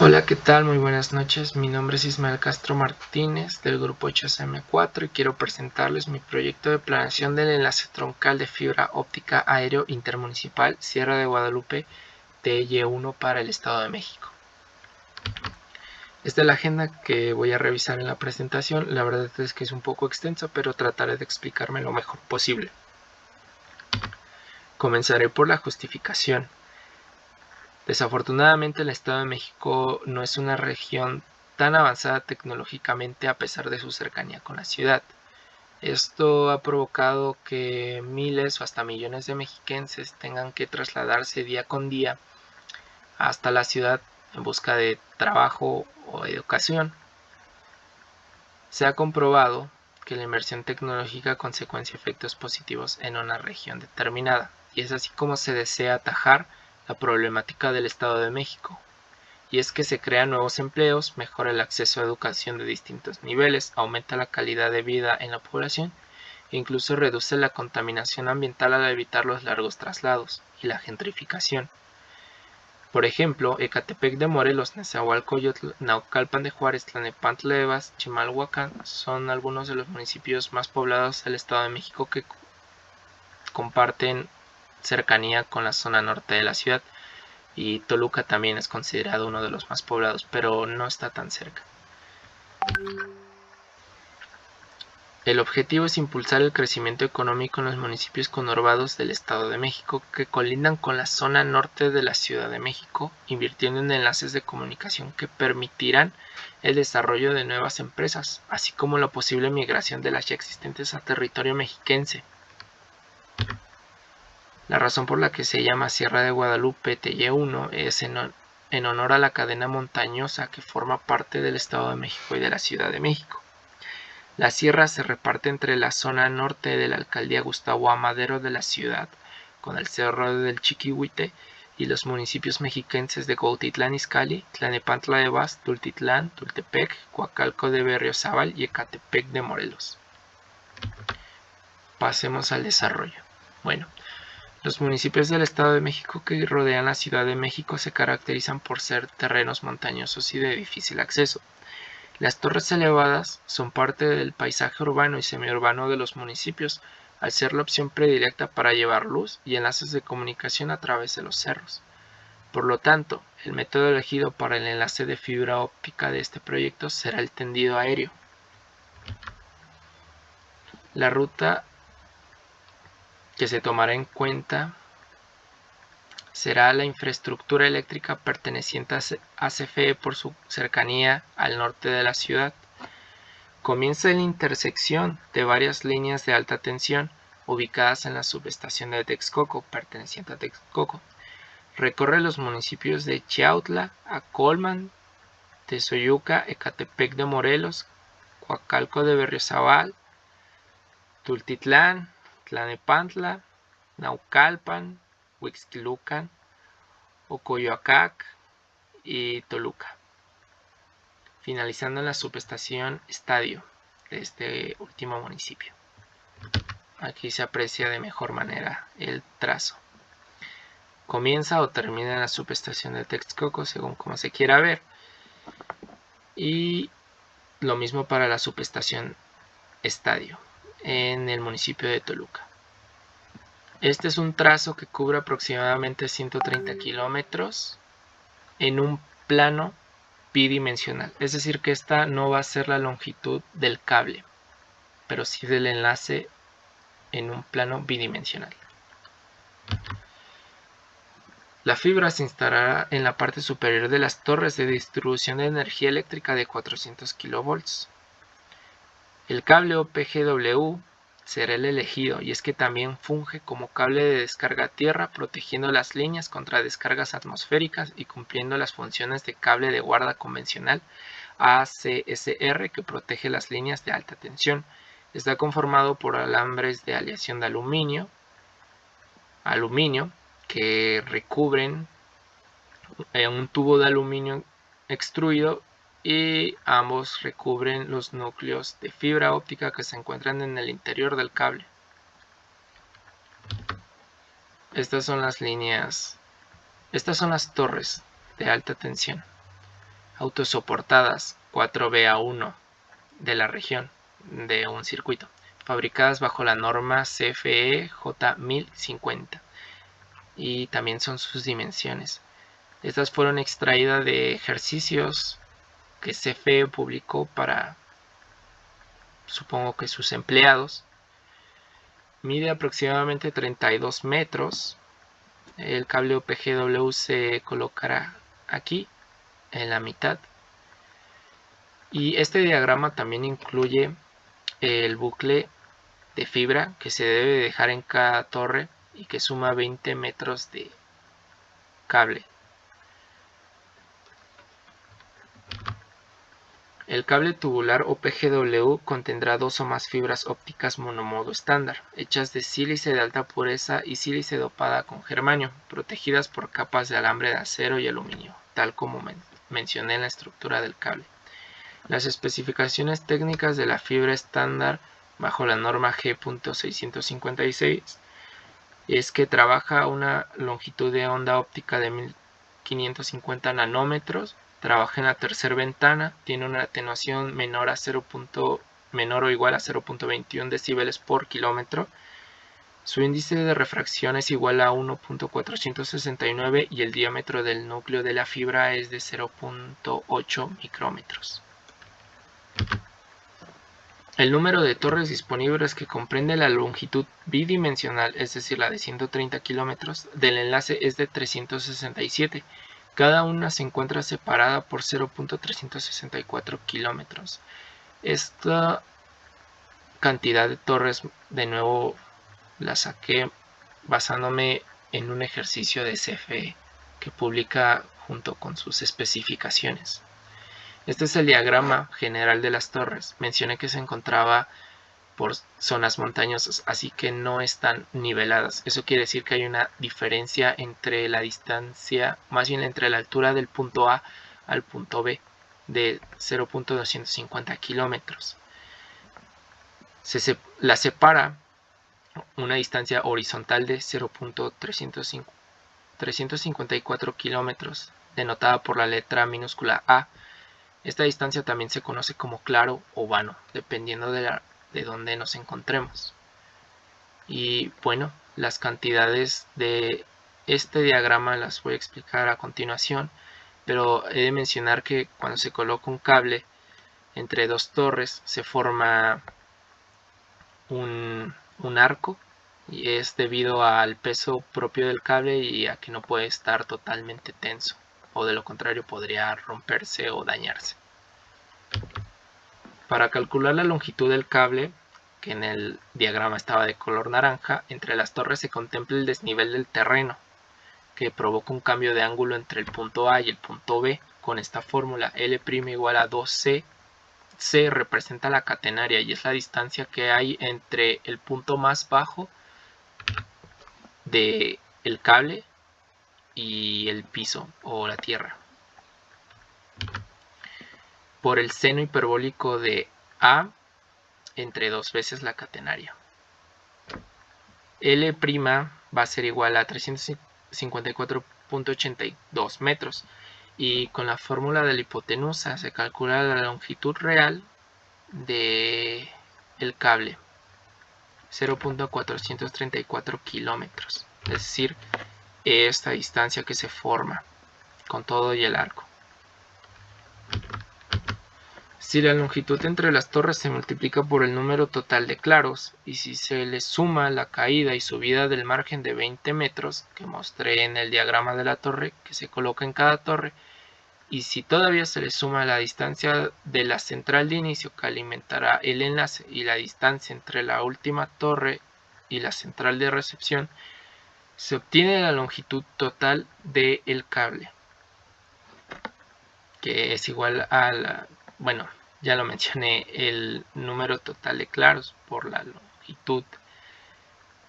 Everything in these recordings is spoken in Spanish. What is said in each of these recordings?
Hola, ¿qué tal? Muy buenas noches. Mi nombre es Ismael Castro Martínez del grupo HSM4 y quiero presentarles mi proyecto de planeación del enlace troncal de fibra óptica aéreo intermunicipal Sierra de Guadalupe TY1 para el Estado de México. Esta es la agenda que voy a revisar en la presentación. La verdad es que es un poco extenso, pero trataré de explicarme lo mejor posible. Comenzaré por la justificación. Desafortunadamente el Estado de México no es una región tan avanzada tecnológicamente a pesar de su cercanía con la ciudad. Esto ha provocado que miles o hasta millones de mexiquenses tengan que trasladarse día con día hasta la ciudad en busca de trabajo o educación. Se ha comprobado que la inversión tecnológica consecuencia efectos positivos en una región determinada, y es así como se desea atajar la problemática del Estado de México. Y es que se crean nuevos empleos, mejora el acceso a educación de distintos niveles, aumenta la calidad de vida en la población e incluso reduce la contaminación ambiental al evitar los largos traslados y la gentrificación. Por ejemplo, Ecatepec de Morelos, Nezahualcóyotl, Naucalpan de Juárez, Tlalnepantla de Bas, Chimalhuacán son algunos de los municipios más poblados del Estado de México que comparten cercanía con la zona norte de la ciudad. Y Toluca también es considerado uno de los más poblados, pero no está tan cerca. El objetivo es impulsar el crecimiento económico en los municipios conurbados del Estado de México que colindan con la zona norte de la Ciudad de México, invirtiendo en enlaces de comunicación que permitirán el desarrollo de nuevas empresas, así como la posible migración de las ya existentes a territorio mexiquense. La razón por la que se llama Sierra de Guadalupe TY1 es en honor a la cadena montañosa que forma parte del Estado de México y de la Ciudad de México. La sierra se reparte entre la zona norte de la alcaldía Gustavo A. Madero de la ciudad, con el cerro del Chiquihuite, y los municipios mexiquenses de Cuautitlán Izcalli, Tlalnepantla de Bas, Tultitlán, Tultepec, Coacalco de Berriozábal y Ecatepec de Morelos. Pasemos al desarrollo. Bueno, los municipios del Estado de México que rodean la Ciudad de México se caracterizan por ser terrenos montañosos y de difícil acceso. Las torres elevadas son parte del paisaje urbano y semiurbano de los municipios, al ser la opción predilecta para llevar luz y enlaces de comunicación a través de los cerros. Por lo tanto, el método elegido para el enlace de fibra óptica de este proyecto será el tendido aéreo. La ruta que se tomará en cuenta será la infraestructura eléctrica perteneciente a CFE por su cercanía al norte de la ciudad. Comienza en la intersección de varias líneas de alta tensión ubicadas en la subestación de Texcoco, perteneciente a Texcoco. Recorre los municipios de Chiautla, Acolman, Tezoyuca, Ecatepec de Morelos, Coacalco de Berriozábal, Tultitlán, Tlalnepantla, Naucalpan, Huixquilucan, Ocoyoacac y Toluca, finalizando en la subestación Estadio de este último municipio. Aquí se aprecia de mejor manera el trazo. Comienza o termina en la subestación de Texcoco según como se quiera ver. Y lo mismo para la subestación Estadio en el municipio de Toluca. Este es un trazo que cubre aproximadamente 130 kilómetros en un plano bidimensional. Es decir que esta no va a ser la longitud del cable, pero sí del enlace en un plano bidimensional. La fibra se instalará en la parte superior de las torres de distribución de energía eléctrica de 400 kV. El cable OPGW será el elegido, y es que también funge como cable de descarga a tierra, protegiendo las líneas contra descargas atmosféricas y cumpliendo las funciones de cable de guarda convencional ACSR que protege las líneas de alta tensión. Está conformado por alambres de aleación de aluminio que recubren un tubo de aluminio extruido, y ambos recubren los núcleos de fibra óptica que se encuentran en el interior del cable. Estas son las torres de alta tensión. autosoportadas 4BA1 de la región de un circuito, fabricadas bajo la norma CFE J1050, y también son sus dimensiones. Estas fueron extraídas de ejercicios que CFE publicó para, supongo que sus empleados. Mide aproximadamente 32 metros. El cable OPGW se colocará aquí en la mitad. Y este diagrama también incluye el bucle de fibra que se debe dejar en cada torre y que suma 20 metros de cable. El cable tubular OPGW contendrá 2 o más fibras ópticas monomodo estándar, hechas de sílice de alta pureza y sílice dopada con germanio, protegidas por capas de alambre de acero y aluminio, tal como mencioné en la estructura del cable. Las especificaciones técnicas de la fibra estándar bajo la norma G.656 es que trabaja a una longitud de onda óptica de 1550 nanómetros, trabaja en la tercera ventana, tiene una atenuación menor o igual a 0.21 decibeles por kilómetro. Su índice de refracción es igual a 1.469 y el diámetro del núcleo de la fibra es de 0.8 micrómetros. El número de torres disponibles, que comprende la longitud bidimensional, es decir, la de 130 kilómetros, del enlace es de 367. Cada una se encuentra separada por 0.364 kilómetros. Esta cantidad de torres, de nuevo, la saqué basándome en un ejercicio de CFE que publica junto con sus especificaciones. Este es el diagrama general de las torres. Mencioné que se encontraba por zonas montañosas, así que no están niveladas. Eso quiere decir que hay una diferencia entre la distancia, más bien entre la altura del punto A al punto B, de 0.250 kilómetros. La separa una distancia horizontal de 0.354 kilómetros, denotada por la letra minúscula A. Esta distancia también se conoce como claro o vano, dependiendo de dónde nos encontremos. Y bueno, las cantidades de este diagrama las voy a explicar a continuación, pero he de mencionar que cuando se coloca un cable entre dos torres se forma un arco, y es debido al peso propio del cable y a que no puede estar totalmente tenso, o de lo contrario podría romperse o dañarse. Para calcular la longitud del cable, que en el diagrama estaba de color naranja, entre las torres se contempla el desnivel del terreno, que provoca un cambio de ángulo entre el punto A y el punto B. Con esta fórmula, L' igual a 2C. C representa la catenaria y es la distancia que hay entre el punto más bajo del cable y el piso o la tierra, por el seno hiperbólico de A entre 2 veces la catenaria. L' va a ser igual a 354.82 metros, y con la fórmula de la hipotenusa se calcula la longitud real del cable, 0.434 kilómetros, es decir, esta distancia que se forma con todo y el arco. Si la longitud entre las torres se multiplica por el número total de claros, y si se le suma la caída y subida del margen de 20 metros que mostré en el diagrama de la torre que se coloca en cada torre, y si todavía se le suma la distancia de la central de inicio que alimentará el enlace y la distancia entre la última torre y la central de recepción, se obtiene la longitud total del cable, que es igual a la, bueno, ya lo mencioné, el número total de claros por la longitud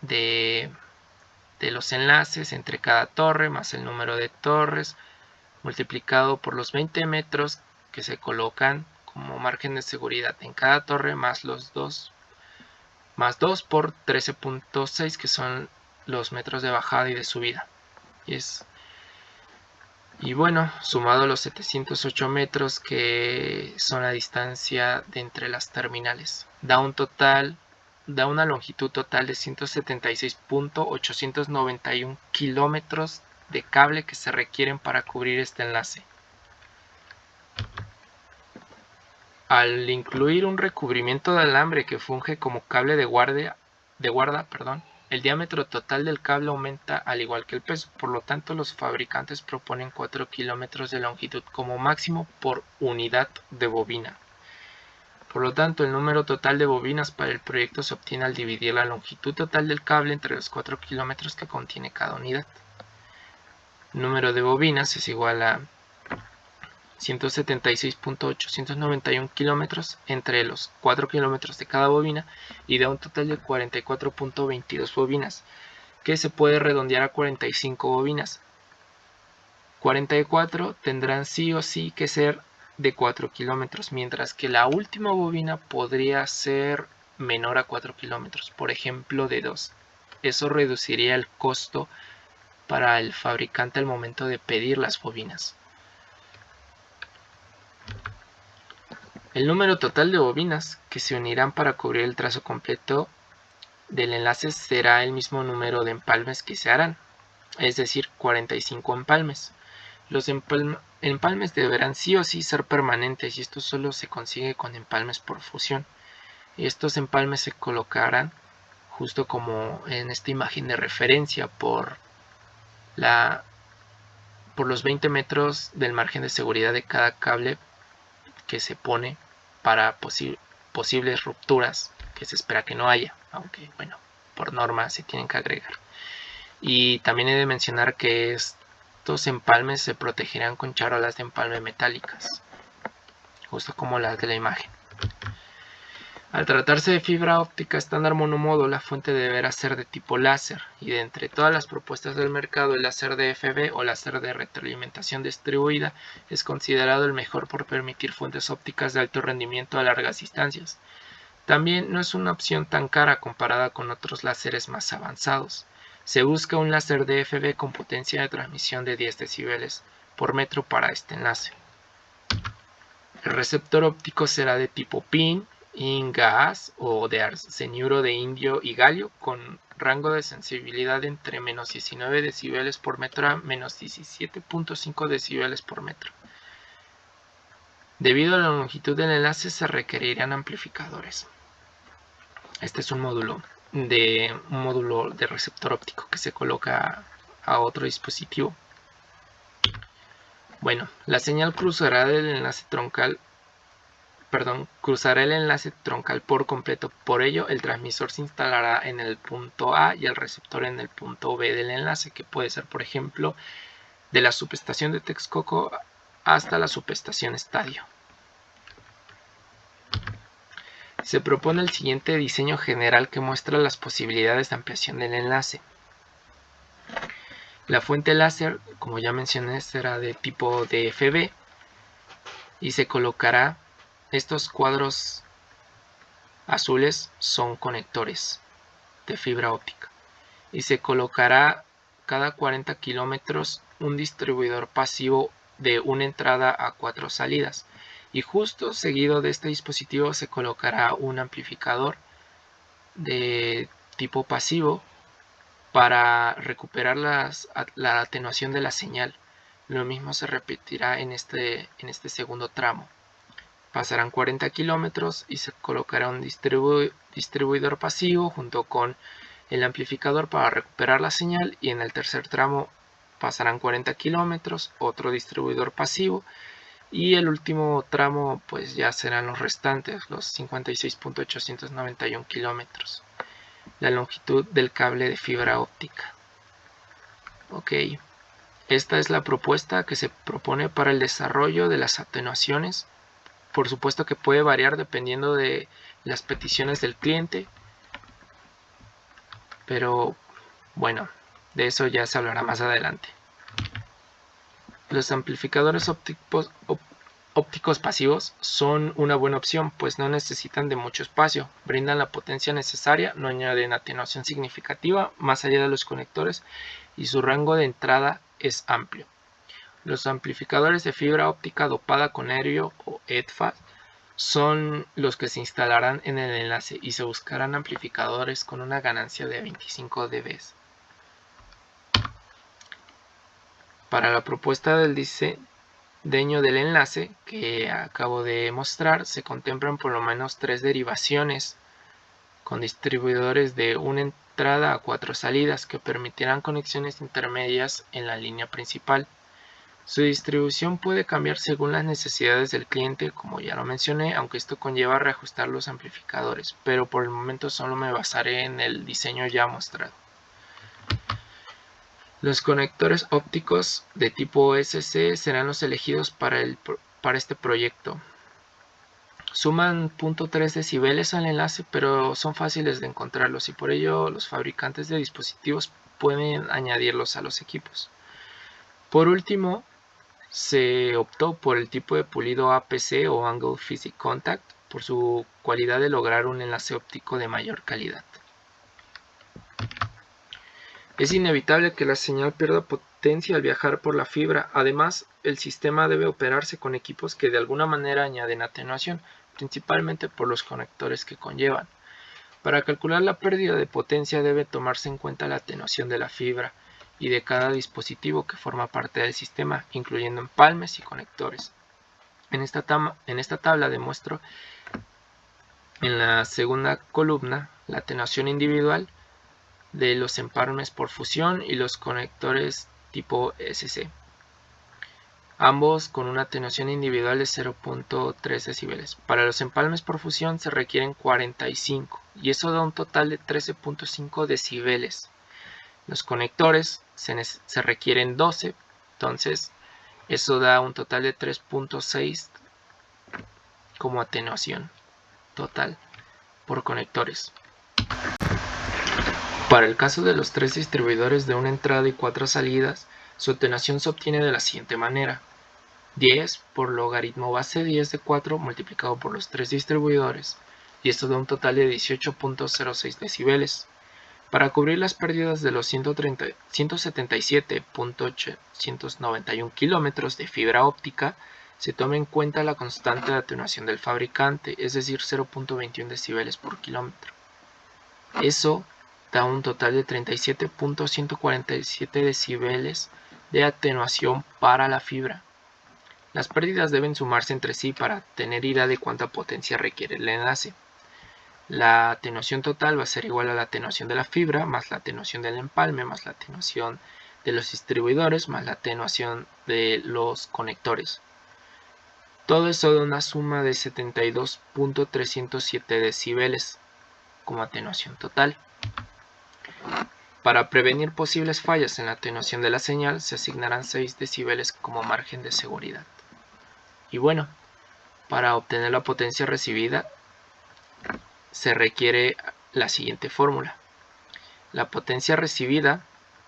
de los enlaces entre cada torre más el número de torres multiplicado por los 20 metros que se colocan como margen de seguridad en cada torre más los 2 por 13.6, que son los metros de bajada y de subida. Y es Y bueno, sumado a los 708 metros que son la distancia de entre las terminales, da una longitud total de 176.891 kilómetros de cable que se requieren para cubrir este enlace. Al incluir un recubrimiento de alambre que funge como cable de guarda, el diámetro total del cable aumenta al igual que el peso. Por lo tanto, los fabricantes proponen 4 kilómetros de longitud como máximo por unidad de bobina. Por lo tanto, el número total de bobinas para el proyecto se obtiene al dividir la longitud total del cable entre los 4 kilómetros que contiene cada unidad. El número de bobinas es igual a 176.891 kilómetros entre los 4 kilómetros de cada bobina y da un total de 44.22 bobinas, que se puede redondear a 45 bobinas. 44 tendrán sí o sí que ser de 4 kilómetros, mientras que la última bobina podría ser menor a 4 kilómetros, por ejemplo de 2. Eso reduciría el costo para el fabricante al momento de pedir las bobinas. El número total de bobinas que se unirán para cubrir el trazo completo del enlace será el mismo número de empalmes que se harán, es decir, 45 empalmes. Los empalmes deberán sí o sí ser permanentes y esto solo se consigue con empalmes por fusión. Y estos empalmes se colocarán justo como en esta imagen de referencia por los 20 metros del margen de seguridad de cada cable que se pone para posibles rupturas que se espera que no haya, aunque bueno, por norma se tienen que agregar. Y también he de mencionar que estos empalmes se protegerán con charolas de empalme metálicas, justo como las de la imagen. Al tratarse de fibra óptica estándar monomodo, la fuente deberá ser de tipo láser, y de entre todas las propuestas del mercado, el láser DFB o láser de retroalimentación distribuida es considerado el mejor por permitir fuentes ópticas de alto rendimiento a largas distancias. También no es una opción tan cara comparada con otros láseres más avanzados. Se busca un láser DFB con potencia de transmisión de 10 decibeles por metro para este enlace. El receptor óptico será de tipo PIN, InGaAs o de arseniuro de indio y galio, con rango de sensibilidad entre menos 19 decibeles por metro a menos 17.5 decibeles por metro. Debido a la longitud del enlace se requerirán amplificadores. Este es un módulo de receptor óptico que se coloca a otro dispositivo. Bueno, la señal cruzará el enlace troncal por completo. Por ello, el transmisor se instalará en el punto A y el receptor en el punto B del enlace, que puede ser, por ejemplo, de la subestación de Texcoco hasta la subestación Estadio. Se propone el siguiente diseño general que muestra las posibilidades de ampliación del enlace. La fuente láser, como ya mencioné, será de tipo DFB y se colocará. Estos cuadros azules son conectores de fibra óptica y se colocará cada 40 kilómetros un distribuidor pasivo de una entrada a 4 salidas, y justo seguido de este dispositivo se colocará un amplificador de tipo pasivo para recuperar la atenuación de la señal. Lo mismo se repetirá en este segundo tramo. Pasarán 40 kilómetros y se colocará un distribuidor pasivo junto con el amplificador para recuperar la señal, y en el tercer tramo pasarán 40 kilómetros, otro distribuidor pasivo, y el último tramo pues ya serán los restantes, los 56.891 kilómetros, la longitud del cable de fibra óptica. Ok, esta es la propuesta que se propone para el desarrollo de las atenuaciones. Por supuesto que puede variar dependiendo de las peticiones del cliente, pero bueno, de eso ya se hablará más adelante. Los amplificadores ópticos pasivos son una buena opción, pues no necesitan de mucho espacio, brindan la potencia necesaria, no añaden atenuación significativa más allá de los conectores y su rango de entrada es amplio. Los amplificadores de fibra óptica dopada con helio o EDFA son los que se instalarán en el enlace y se buscarán amplificadores con una ganancia de 25 dB. Para la propuesta del diseño del enlace que acabo de mostrar, se contemplan por lo menos 3 derivaciones con distribuidores de una entrada a 4 salidas que permitirán conexiones intermedias en la línea principal. Su distribución puede cambiar según las necesidades del cliente, como ya lo mencioné, aunque esto conlleva reajustar los amplificadores, pero por el momento solo me basaré en el diseño ya mostrado. Los conectores ópticos de tipo SC serán los elegidos para este proyecto. Suman 0.3 decibeles al enlace, pero son fáciles de encontrarlos y por ello los fabricantes de dispositivos pueden añadirlos a los equipos. Por último, se optó por el tipo de pulido APC o Angle Physics Contact por su cualidad de lograr un enlace óptico de mayor calidad. Es inevitable que la señal pierda potencia al viajar por la fibra. Además, el sistema debe operarse con equipos que de alguna manera añaden atenuación, principalmente por los conectores que conllevan. Para calcular la pérdida de potencia debe tomarse en cuenta la atenuación de la fibra y de cada dispositivo que forma parte del sistema, incluyendo empalmes y conectores. En esta tabla demuestro en la segunda columna la atenuación individual de los empalmes por fusión y los conectores tipo SC, ambos con una atenuación individual de 0.3 decibeles. Para los empalmes por fusión se requieren 45 y eso da un total de 13.5 decibeles. Los conectores se requieren 12, entonces eso da un total de 3.6 como atenuación total por conectores. Para el caso de los 3 distribuidores de una entrada y 4 salidas, su atenuación se obtiene de la siguiente manera: 10 por logaritmo base 10 de 4 multiplicado por los 3 distribuidores, y esto da un total de 18.06 decibeles. Para cubrir las pérdidas de los 177.891 kilómetros de fibra óptica, se toma en cuenta la constante de atenuación del fabricante, es decir, 0.21 decibeles por kilómetro. Eso da un total de 37.147 decibeles de atenuación para la fibra. Las pérdidas deben sumarse entre sí para tener idea de cuánta potencia requiere el enlace. La atenuación total va a ser igual a la atenuación de la fibra, más la atenuación del empalme, más la atenuación de los distribuidores, más la atenuación de los conectores. Todo eso da una suma de 72.307 decibeles como atenuación total. Para prevenir posibles fallas en la atenuación de la señal, se asignarán 6 decibeles como margen de seguridad. Y bueno, para obtener la potencia recibida, se requiere la siguiente fórmula. La potencia recibida,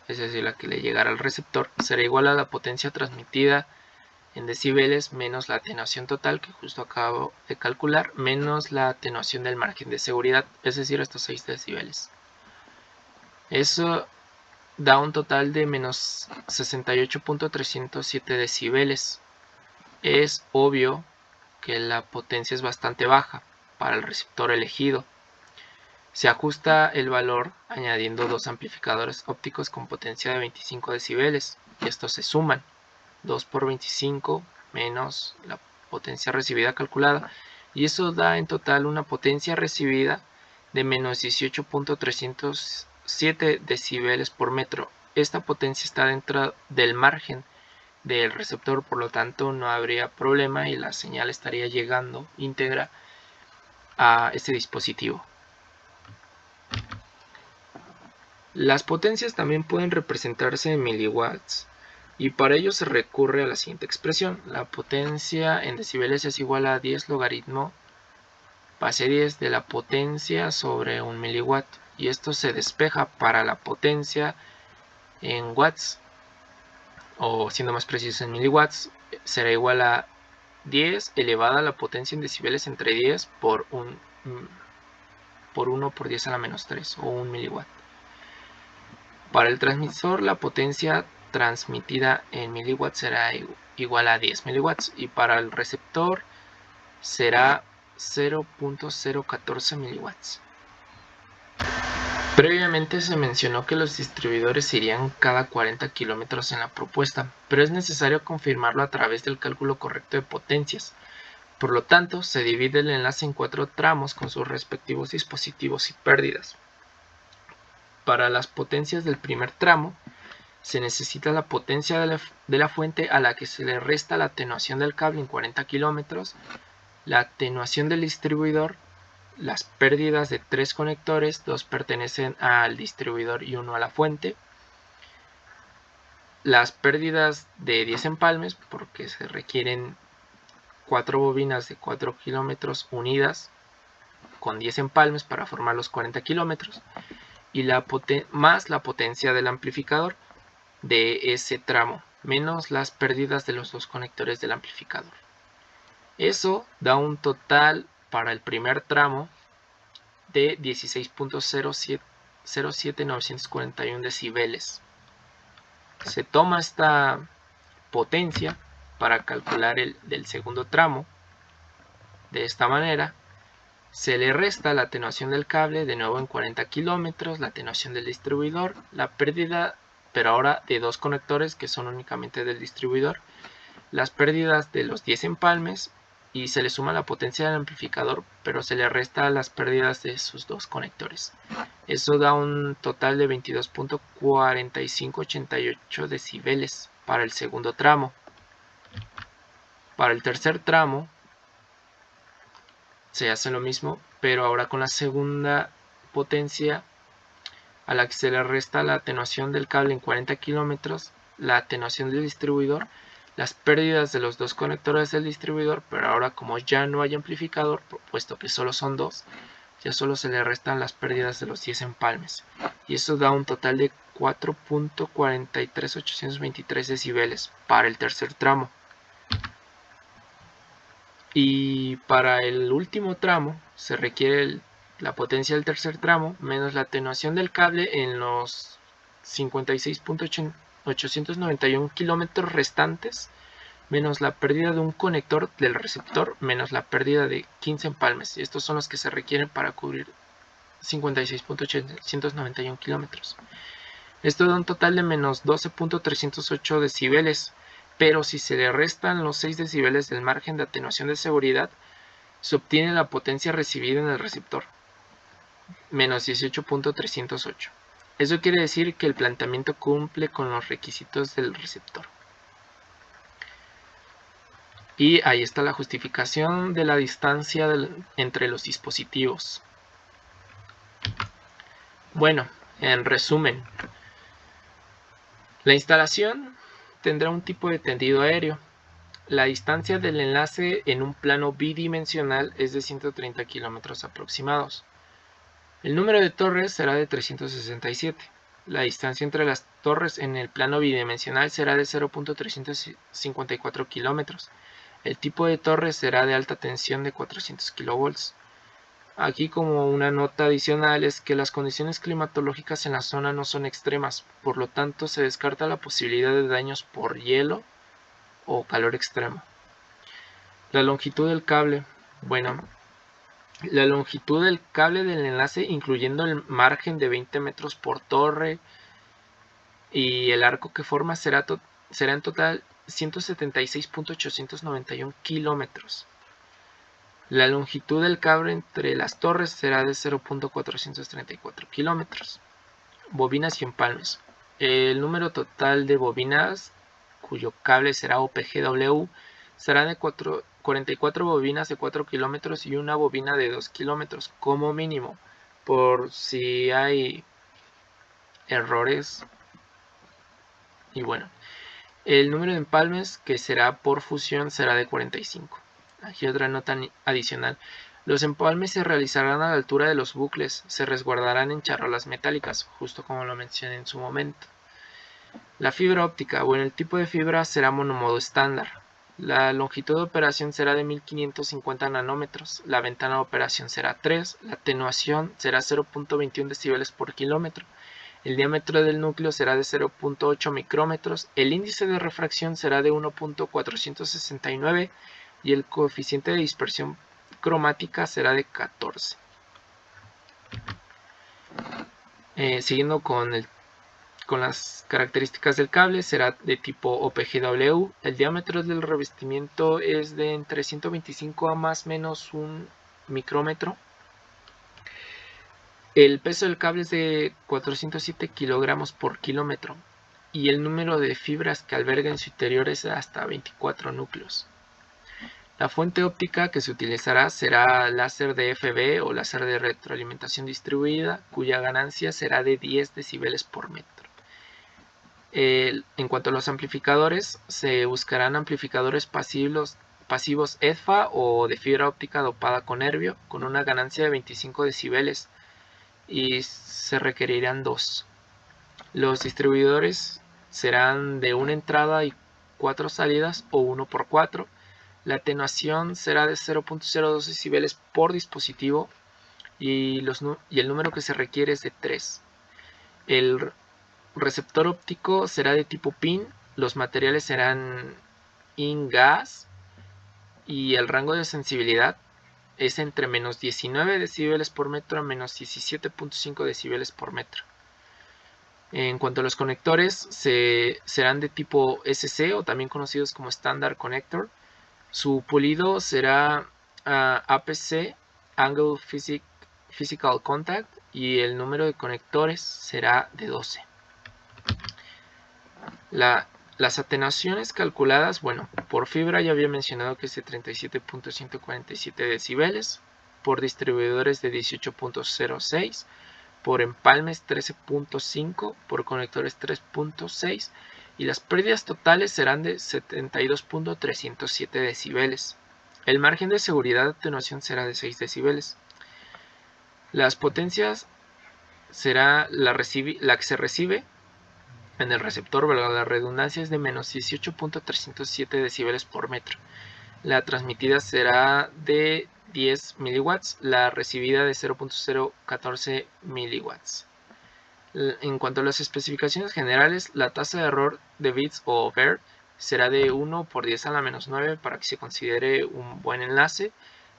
es decir, la que le llegará al receptor, será igual a la potencia transmitida en decibeles menos la atenuación total, que justo acabo de calcular, menos la atenuación del margen de seguridad, es decir, estos 6 decibeles. Eso da un total de menos 68.307 decibeles. Es obvio que la potencia es bastante baja para el receptor elegido. Se ajusta el valor añadiendo 2 amplificadores ópticos con potencia de 25 decibeles y estos se suman. 2 por 25 menos la potencia recibida calculada, y eso da en total una potencia recibida de menos 18.307 decibeles por metro. Esta potencia está dentro del margen del receptor, por lo tanto no habría problema y la señal estaría llegando íntegra a este dispositivo. Las potencias también pueden representarse en miliwatts, y para ello se recurre a la siguiente expresión. La potencia en decibeles es igual a 10 logaritmo base 10 de la potencia sobre 1 miliwatt, y esto se despeja para la potencia en watts, o siendo más preciso en miliwatts, será igual a 10 elevada a la potencia en decibeles entre 10 por 1 por 10 a la menos 3, o 1 miliwatt. Para el transmisor, la potencia transmitida en miliwatts será igual a 10 miliwatts y para el receptor será 0.014 miliwatts. Previamente se mencionó que los distribuidores irían cada 40 kilómetros en la propuesta, pero es necesario confirmarlo a través del cálculo correcto de potencias. Por lo tanto, se divide el enlace en 4 tramos con sus respectivos dispositivos y pérdidas. Para las potencias del primer tramo, se necesita la potencia de la fuente a la que se le resta la atenuación del cable en 40 kilómetros, la atenuación del distribuidor, las pérdidas de 3 conectores, 2 pertenecen al distribuidor y 1 a la fuente, las pérdidas de 10 empalmes, porque se requieren 4 bobinas de 4 kilómetros unidas con 10 empalmes para formar los 40 kilómetros, y más la potencia del amplificador de ese tramo, menos las pérdidas de los 2 conectores del amplificador. Eso da un total para el primer tramo de 16.07941 decibeles. Se toma esta potencia para calcular el del segundo tramo. De esta manera, se le resta la atenuación del cable, de nuevo en 40 kilómetros, la atenuación del distribuidor, la pérdida, pero ahora de 2 conectores que son únicamente del distribuidor, las pérdidas de los 10 empalmes, y se le suma la potencia del amplificador, pero se le resta las pérdidas de sus 2 conectores. Eso da un total de 22.4588 decibeles para el segundo tramo. Para el tercer tramo se hace lo mismo, pero ahora con la segunda potencia a la que se le resta la atenuación del cable en 40 kilómetros, la atenuación del distribuidor, las pérdidas de los 2 conectores del distribuidor, pero ahora como ya no hay amplificador, puesto que solo son 2, ya solo se le restan las pérdidas de los 10 empalmes. Y eso da un total de 4.43823 decibeles para el tercer tramo. Y para el último tramo se requiere la potencia del tercer tramo menos la atenuación del cable en los 56.891 kilómetros restantes, menos la pérdida de un conector del receptor, menos la pérdida de 15 empalmes. Y estos son los que se requieren para cubrir 56.891 kilómetros. Esto da un total de menos 12.308 decibeles, pero si se le restan los 6 decibeles del margen de atenuación de seguridad, se obtiene la potencia recibida en el receptor, menos 18.308. Eso quiere decir que el planteamiento cumple con los requisitos del receptor. Y ahí está la justificación de la distancia entre los dispositivos. Bueno, en resumen, la instalación tendrá un tipo de tendido aéreo. La distancia del enlace en un plano bidimensional es de 130 kilómetros aproximados. El número de torres será de 367. La distancia entre las torres en el plano bidimensional será de 0.354 kilómetros. El tipo de torre será de alta tensión de 400 kilovolts. Aquí, como una nota adicional, es que las condiciones climatológicas en la zona no son extremas, por lo tanto se descarta la posibilidad de daños por hielo o calor extremo. La longitud del cable. Bueno, la longitud del cable del enlace, incluyendo el margen de 20 metros por torre y el arco que forma, será en total 176.891 kilómetros. La longitud del cable entre las torres será de 0.434 kilómetros. Bobinas y empalmes. El número total de bobinas cuyo cable será OPGW será de 44 bobinas de 4 kilómetros y una bobina de 2 kilómetros como mínimo, por si hay errores. Y bueno, el número de empalmes que será por fusión será de 45. Aquí otra nota adicional. Los empalmes se realizarán a la altura de los bucles, se resguardarán en charolas metálicas, justo como lo mencioné en su momento. La fibra óptica, bueno, el tipo de fibra será monomodo estándar. La longitud de operación será de 1550 nanómetros, la ventana de operación será 3, la atenuación será 0.21 decibeles por kilómetro. El diámetro del núcleo será de 0.8 micrómetros, el índice de refracción será de 1.469 y el coeficiente de dispersión cromática será de 14. Siguiendo con las características del cable, será de tipo OPGW. El diámetro del revestimiento es de entre 125 a más o menos 1 micrómetro. El peso del cable es de 407 kilogramos por kilómetro y el número de fibras que alberga en su interior es hasta 24 núcleos. La fuente óptica que se utilizará será láser de FB o láser de retroalimentación distribuida, cuya ganancia será de 10 decibeles por metro. En cuanto a los amplificadores, se buscarán amplificadores pasivos EDFA o de fibra óptica dopada con herbio, con una ganancia de 25 decibeles, y se requerirán 2. Los distribuidores serán de una entrada y 4 salidas o 1x4. La atenuación será de 0.02 decibeles por dispositivo y el número que se requiere es de 3. El receptor óptico será de tipo PIN, los materiales serán InGaAs y el rango de sensibilidad es entre menos 19 decibeles por metro a menos 17.5 decibeles por metro. En cuanto a los conectores, serán de tipo SC o también conocidos como Standard Connector. Su pulido será APC, Angle Physical Contact, y el número de conectores será de 12. Las atenuaciones calculadas, bueno, por fibra ya había mencionado que es de 37.147 decibeles, por distribuidores de 18.06, por empalmes 13.5, por conectores 3.6 y las pérdidas totales serán de 72.307 decibeles. El margen de seguridad de atenuación será de 6 decibeles. Las potencias será la que se recibe en el receptor, valga la redundancia, es de menos 18.307 decibeles por metro. La transmitida será de 10 miliwatts, la recibida de 0.014 miliwatts. En cuanto a las especificaciones generales, la tasa de error de bits o VER será de 1 por 10 a la menos 9 para que se considere un buen enlace.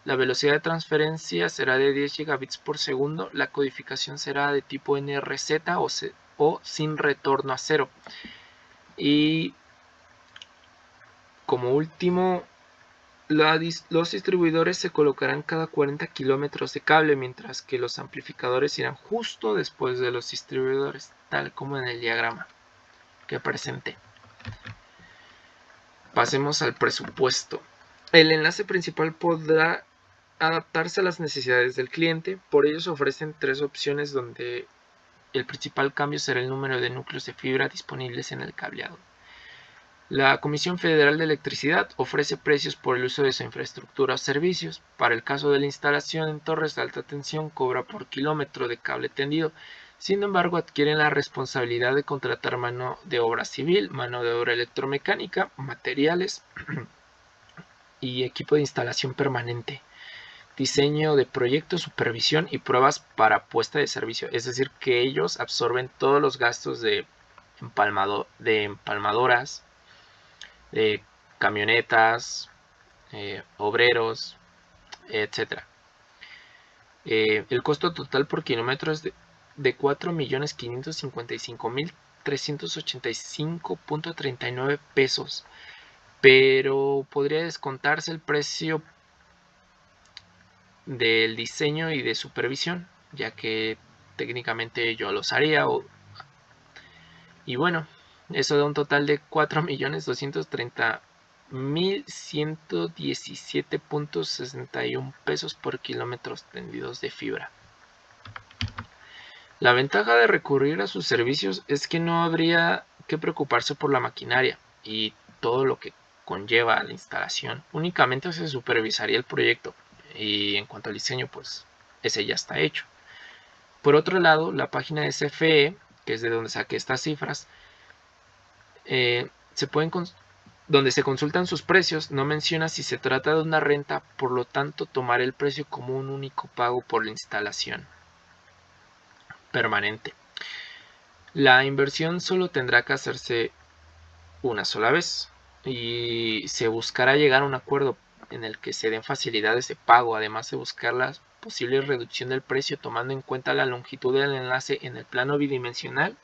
La velocidad de transferencia será de 10 gigabits por segundo. La codificación será de tipo NRZ o sin retorno a cero. Y como último, los distribuidores se colocarán cada 40 kilómetros de cable, mientras que los amplificadores irán justo después de los distribuidores, tal como en el diagrama que presenté. Pasemos al presupuesto. El enlace principal podrá adaptarse a las necesidades del cliente, por ello se ofrecen 3 opciones donde el principal cambio será el número de núcleos de fibra disponibles en el cableado. La Comisión Federal de Electricidad ofrece precios por el uso de su infraestructura o servicios. Para el caso de la instalación en torres de alta tensión, cobra por kilómetro de cable tendido. Sin embargo, adquieren la responsabilidad de contratar mano de obra civil, mano de obra electromecánica, materiales y equipo de instalación permanente, diseño de proyectos, supervisión y pruebas para puesta de servicio. Es decir, que ellos absorben todos los gastos de empalmadoras, de camionetas, obreros, etc. El costo total por kilómetro es de 4.555.385.39 pesos, pero podría descontarse el precio del diseño y de supervisión, ya que técnicamente yo los haría. Y bueno, eso da un total de 4.230.117.61 pesos por kilómetros tendidos de fibra. La ventaja de recurrir a sus servicios es que no habría que preocuparse por la maquinaria y todo lo que conlleva a la instalación. Únicamente se supervisaría el proyecto y en cuanto al diseño, pues ese ya está hecho. Por otro lado, la página de CFE, que es de donde saqué estas cifras, donde se consultan sus precios, no menciona si se trata de una renta, por lo tanto tomar el precio como un único pago por la instalación permanente. La inversión solo tendrá que hacerse una sola vez y se buscará llegar a un acuerdo en el que se den facilidades de pago, además de buscar la posible reducción del precio tomando en cuenta la longitud del enlace en el plano bidimensional,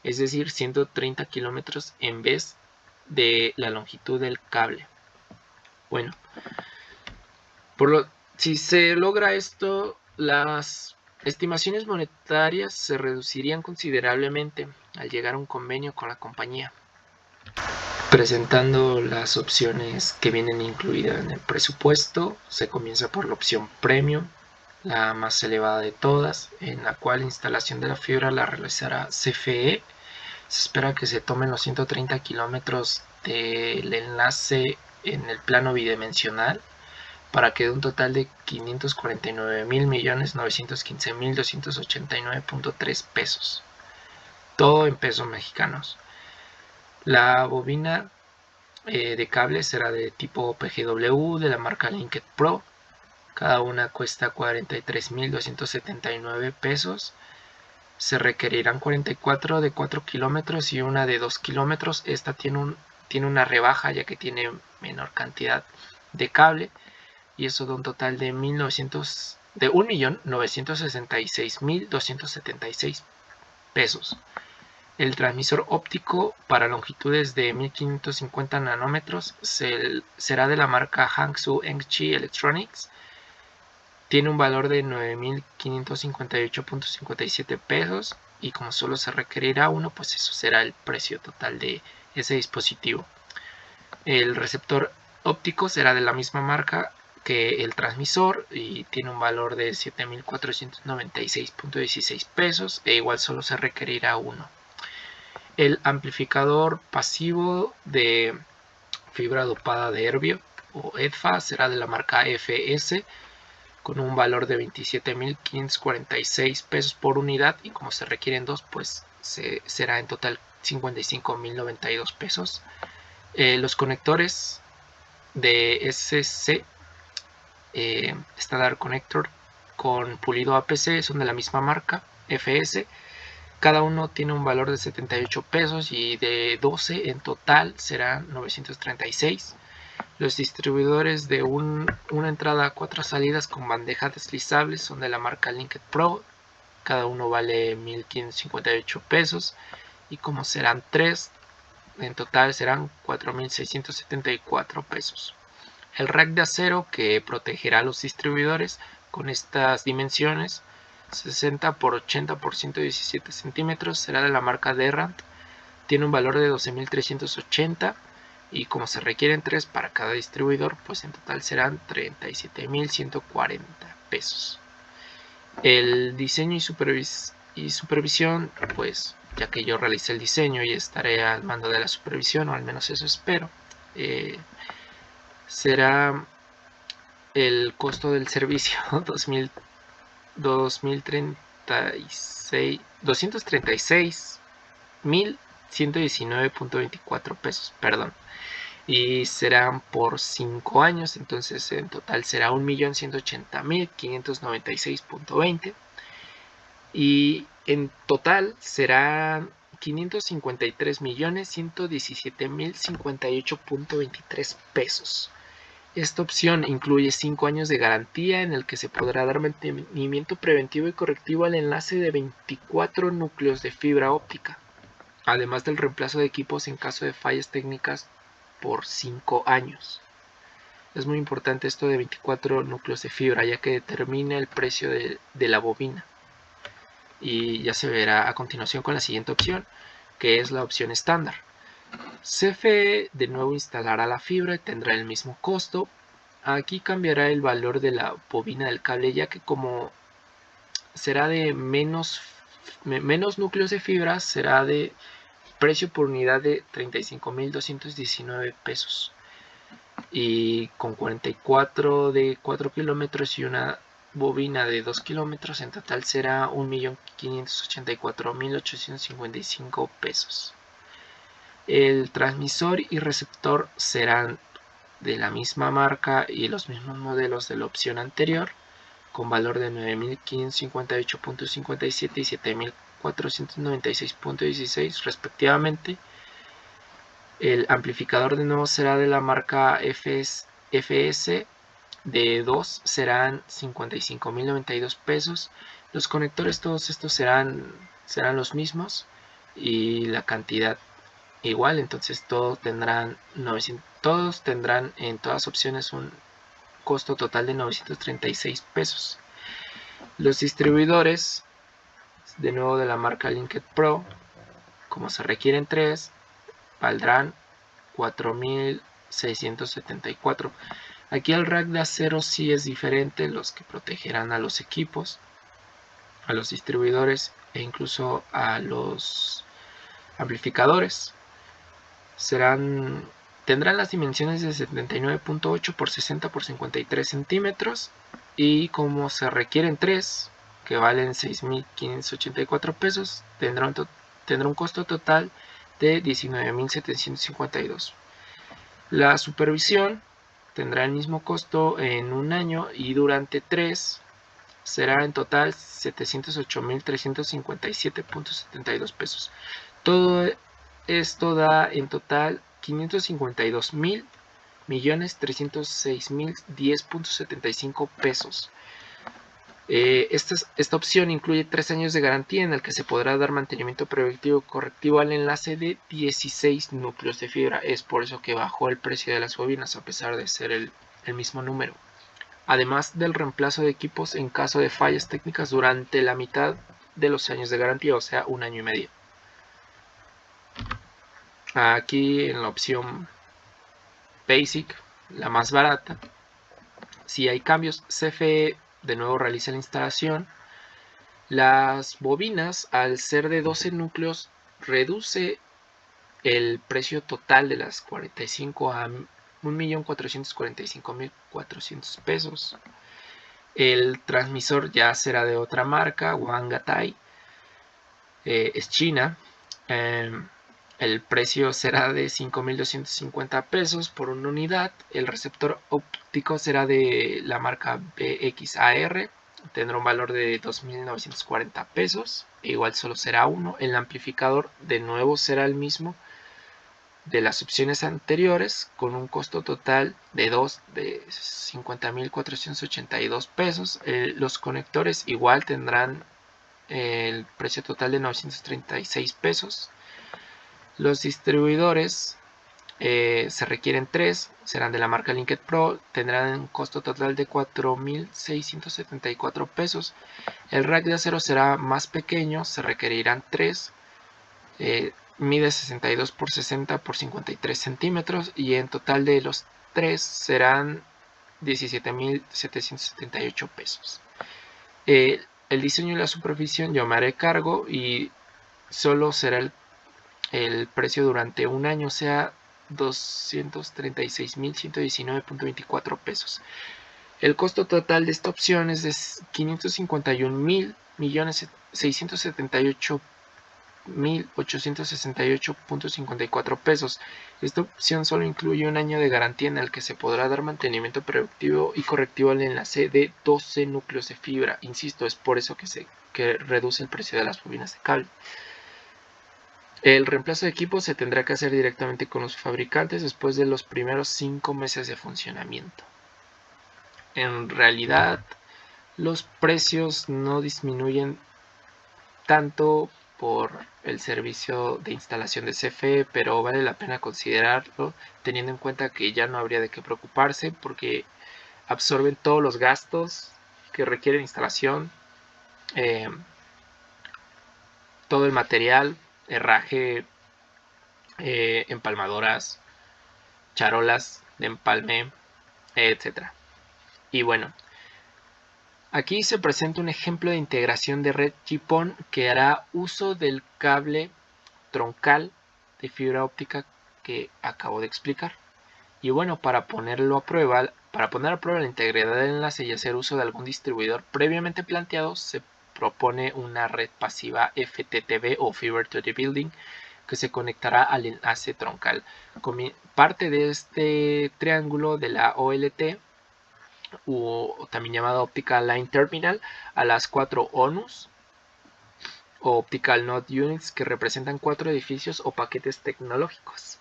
es decir, 130 kilómetros en vez de la longitud del cable. Bueno, si se logra esto, las estimaciones monetarias se reducirían considerablemente al llegar a un convenio con la compañía, presentando las opciones que vienen incluidas en el presupuesto. Se comienza por la opción Premium, la más elevada de todas, en la cual la instalación de la fibra la realizará CFE. Se espera que se tomen los 130 kilómetros del enlace en el plano bidimensional para que dé un total de 549.915.289.3 pesos, todo en pesos mexicanos. La bobina de cable será de tipo PGW de la marca Linked Pro. Cada una cuesta 43.279 pesos. Se requerirán 44 de 4 kilómetros y una de 2 kilómetros. Esta tiene una rebaja ya que tiene menor cantidad de cable, y eso da un total de 1.966.276 pesos. El transmisor óptico para longitudes de 1550 nanómetros será de la marca Hangzhou Engchi Electronics. Tiene un valor de 9.558.57 pesos y como solo se requerirá uno, pues eso será el precio total de ese dispositivo. El receptor óptico será de la misma marca que el transmisor y tiene un valor de 7.496.16 pesos e igual solo se requerirá uno. El amplificador pasivo de fibra dopada de Erbio o EDFA será de la marca FS con un valor de 27.546 pesos por unidad, y como se requieren dos, pues será en total 55.092 pesos. Los conectores de SC Standard Connector con pulido APC son de la misma marca FS. Cada uno tiene un valor de 78 pesos y de 12 en total serán 936. Los distribuidores de una entrada a 4 salidas con bandeja deslizable son de la marca Linked Pro. Cada uno vale 1.558 pesos y como serán 3, en total serán 4.674 pesos. El rack de acero que protegerá a los distribuidores con estas dimensiones, 60 por 80 por 117 centímetros, será de la marca Derrant. Tiene un valor de 12.380 y como se requieren 3 para cada distribuidor, pues en total serán 37.140 pesos. El diseño y supervisión, pues ya que yo realicé el diseño y estaré al mando de la supervisión, o al menos eso espero, será el costo del servicio 236.119.24 pesos, perdón, y serán por 5 años, entonces en total será 1.180.596.20 y en total serán 553.117.058.23 pesos. Esta opción incluye 5 años de garantía en el que se podrá dar mantenimiento preventivo y correctivo al enlace de 24 núcleos de fibra óptica, además del reemplazo de equipos en caso de fallas técnicas por 5 años. Es muy importante esto de 24 núcleos de fibra, ya que determina el precio de la bobina. Y ya se verá a continuación con la siguiente opción, que es la opción estándar. CFE de nuevo instalará la fibra y tendrá el mismo costo. Aquí cambiará el valor de la bobina del cable, ya que como será de menos núcleos de fibra, será de precio por unidad de 35.219 pesos. Y con 44 de 4 kilómetros y una bobina de 2 kilómetros, en total será 1.584.855 pesos. El transmisor y receptor serán de la misma marca y los mismos modelos de la opción anterior, con valor de 9.558.57 y 496.16 respectivamente. El amplificador de nuevo será de la marca FS, de 2 serán 55.092 pesos. Los conectores todos estos serán los mismos y la cantidad igual, entonces todos tendrán en todas opciones un costo total de 936 pesos. Los distribuidores, de nuevo de la marca Linked Pro, como se requieren 3, valdrán 4.674. Aquí el rack de acero sí es diferente, los que protegerán a los equipos, a los distribuidores e incluso a los amplificadores. Tendrán las dimensiones de 79.8 por 60 por 53 centímetros y como se requieren 3, que valen 6.584 pesos, tendrá un costo total de 19.752. La supervisión tendrá el mismo costo en un año y durante 3 será en total 708.357.72 pesos. Todo esto da en total 552.306.010.75 pesos. Esta opción incluye 3 años de garantía en el que se podrá dar mantenimiento preventivo correctivo al enlace de 16 núcleos de fibra. Es por eso que bajó el precio de las bobinas a pesar de ser el mismo número. Además del reemplazo de equipos en caso de fallas técnicas durante la mitad de los años de garantía, o sea, un año y medio. Aquí en la opción Basic, la más barata, si hay cambios, CFE de nuevo realiza la instalación. Las bobinas, al ser de 12 núcleos, reduce el precio total de las 45 a 1.445.400 pesos. El transmisor ya será de otra marca, Wangatai, es China. El precio será de 5.250 pesos por una unidad. El receptor óptico será de la marca BXAR. Tendrá un valor de 2.940 pesos. Igual solo será uno. El amplificador de nuevo será el mismo de las opciones anteriores, con un costo total de 50.482 pesos. Los conectores igual tendrán el precio total de 936 pesos. Los distribuidores se requieren 3, serán de la marca Linked Pro, tendrán un costo total de 4.674 pesos. El rack de acero será más pequeño, se requerirán 3, mide 62 por 60 por 53 centímetros y en total de los 3 serán 17.778 pesos. El diseño y la supervisión yo me haré cargo y solo será el precio durante un año, o sea 236.119.24 pesos. El costo total de esta opción es de 551.678.868.54 pesos. Esta opción solo incluye un año de garantía en el que se podrá dar mantenimiento preventivo y correctivo al enlace de 12 núcleos de fibra. Insisto, es por eso que reduce el precio de las bobinas de cable. El reemplazo de equipo se tendrá que hacer directamente con los fabricantes después de los primeros 5 meses de funcionamiento. En realidad, los precios no disminuyen tanto por el servicio de instalación de CFE, pero vale la pena considerarlo teniendo en cuenta que ya no habría de qué preocuparse porque absorben todos los gastos que requieren instalación, todo el material, herraje, empalmadoras, charolas de empalme, etc. Y bueno, aquí se presenta un ejemplo de integración de red GPON que hará uso del cable troncal de fibra óptica que acabo de explicar. Y bueno, para poner a prueba la integridad del enlace y hacer uso de algún distribuidor previamente planteado, se propone una red pasiva FTTB o Fiber to the Building que se conectará al enlace troncal. Parte de este triángulo de la OLT, o también llamada Optical Line Terminal, a las 4 ONUs, o Optical Node Units, que representan 4 edificios o paquetes tecnológicos.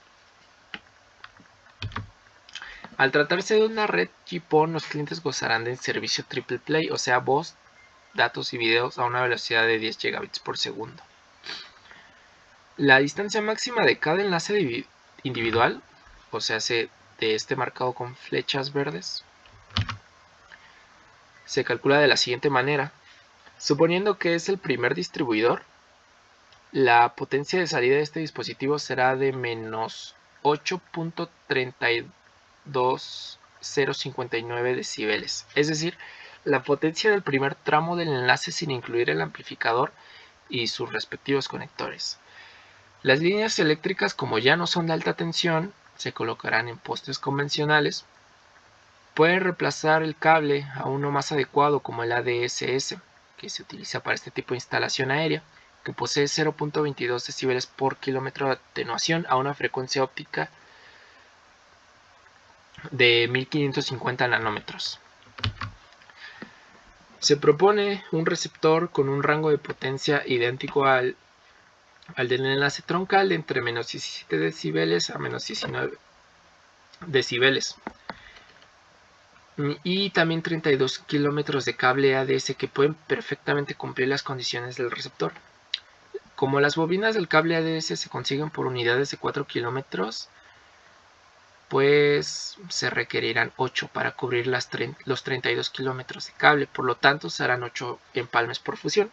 Al tratarse de una red GPON, los clientes gozarán del servicio Triple Play, o sea, voz, datos y videos a una velocidad de 10 gigabits por segundo. La distancia máxima de cada enlace individual, o sea, de este marcado con flechas verdes, se calcula de la siguiente manera. Suponiendo que es el primer distribuidor, la potencia de salida de este dispositivo será de menos 8.32059 decibeles, es decir, la potencia del primer tramo del enlace sin incluir el amplificador y sus respectivos conectores. Las líneas eléctricas, como ya no son de alta tensión, se colocarán en postes convencionales. Pueden reemplazar el cable a uno más adecuado, como el ADSS, que se utiliza para este tipo de instalación aérea, que posee 0.22 decibeles por kilómetro de atenuación a una frecuencia óptica de 1550 nanómetros. Se propone un receptor con un rango de potencia idéntico al del enlace troncal de entre menos 17 decibeles a menos 19 decibeles. Y también 32 kilómetros de cable ADS que pueden perfectamente cumplir las condiciones del receptor. Como las bobinas del cable ADS se consiguen por unidades de 4 kilómetros, pues se requerirán 8 para cubrir los 32 kilómetros de cable, por lo tanto serán 8 empalmes por fusión.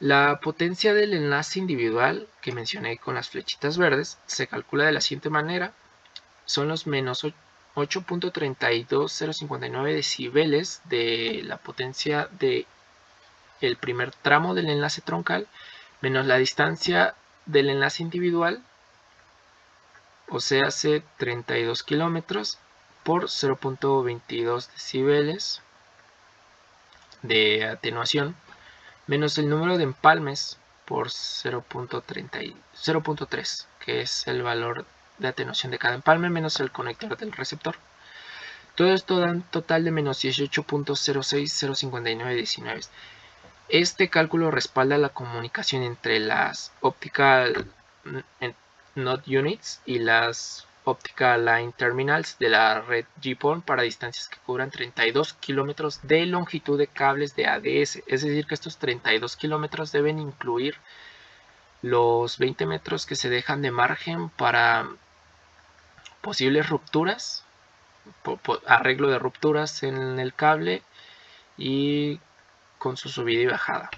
La potencia del enlace individual que mencioné con las flechitas verdes se calcula de la siguiente manera. Son los menos 8.32059 decibeles de la potencia del primer tramo del enlace troncal menos la distancia del enlace individual, o sea, hace 32 kilómetros por 0.22 decibeles de atenuación, menos el número de empalmes por 0.3, que es el valor de atenuación de cada empalme, menos el conector del receptor. Todo esto da un total de menos 18.0605919. Este cálculo respalda la comunicación entre las Optical Node Units y las Optical Line Terminals de la red GPON para distancias que cubran 32 kilómetros de longitud de cables de ADS. Es decir, que estos 32 kilómetros deben incluir los 20 metros que se dejan de margen para posibles rupturas, arreglo de rupturas en el cable y con su subida y bajada.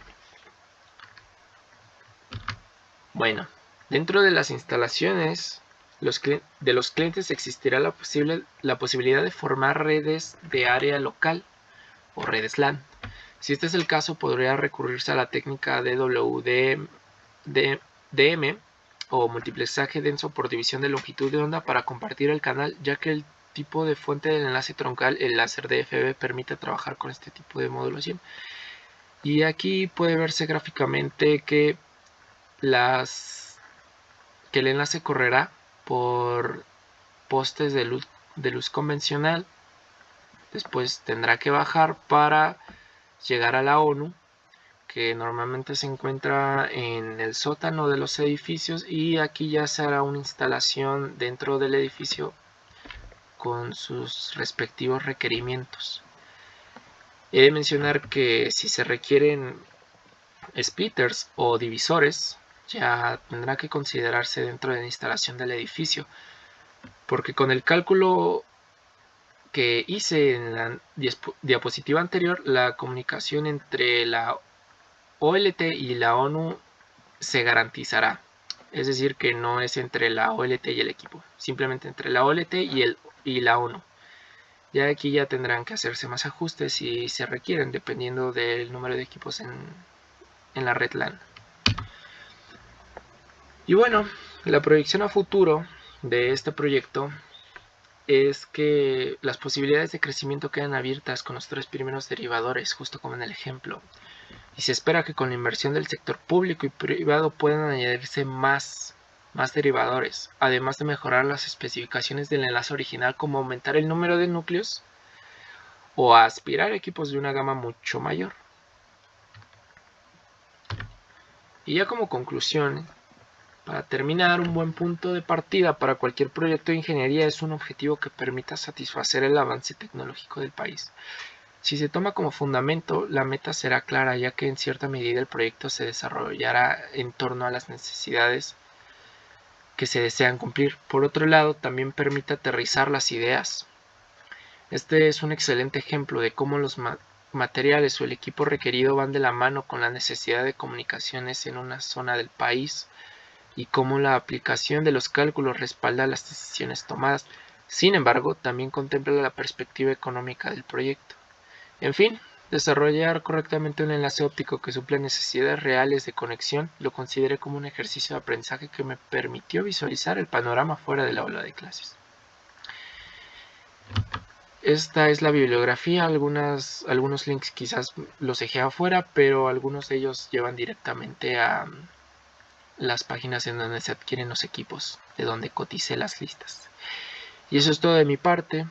Bueno, dentro de las instalaciones de los clientes existirá la posibilidad de formar redes de área local o redes LAN. Si este es el caso, podría recurrirse a la técnica DWDM o multiplexaje denso por división de longitud de onda para compartir el canal, ya que el tipo de fuente del enlace troncal, el láser DFB, permite trabajar con este tipo de modulación. Y aquí puede verse gráficamente que el enlace correrá por postes de luz convencional, después tendrá que bajar para llegar a la ONU, que normalmente se encuentra en el sótano de los edificios, y aquí ya se hará una instalación dentro del edificio con sus respectivos requerimientos. He de mencionar que si se requieren splitters o divisores, ya tendrá que considerarse dentro de la instalación del edificio, porque con el cálculo que hice en la diapositiva anterior, la comunicación entre la OLT y la ONU se garantizará. Es decir, que no es entre la OLT y el equipo, simplemente entre la OLT y la ONU. Ya aquí ya tendrán que hacerse más ajustes si se requieren, dependiendo del número de equipos en la red LAN. Y bueno, la proyección a futuro de este proyecto es que las posibilidades de crecimiento quedan abiertas con los 3 primeros derivadores, justo como en el ejemplo. Y se espera que con la inversión del sector público y privado puedan añadirse más derivadores, además de mejorar las especificaciones del enlace original, como aumentar el número de núcleos o aspirar a equipos de una gama mucho mayor. Y ya como conclusión, para terminar, un buen punto de partida para cualquier proyecto de ingeniería es un objetivo que permita satisfacer el avance tecnológico del país. Si se toma como fundamento, la meta será clara, ya que en cierta medida el proyecto se desarrollará en torno a las necesidades que se desean cumplir. Por otro lado, también permite aterrizar las ideas. Este es un excelente ejemplo de cómo los materiales o el equipo requerido van de la mano con la necesidad de comunicaciones en una zona del país y cómo la aplicación de los cálculos respalda las decisiones tomadas. Sin embargo, también contempla la perspectiva económica del proyecto. En fin, desarrollar correctamente un enlace óptico que suple necesidades reales de conexión lo consideré como un ejercicio de aprendizaje que me permitió visualizar el panorama fuera del aula de clases. Esta es la bibliografía, algunos links quizás los dejé afuera, pero algunos de ellos llevan directamente a las páginas en donde se adquieren los equipos, de donde coticé las listas. Y eso es todo de mi parte.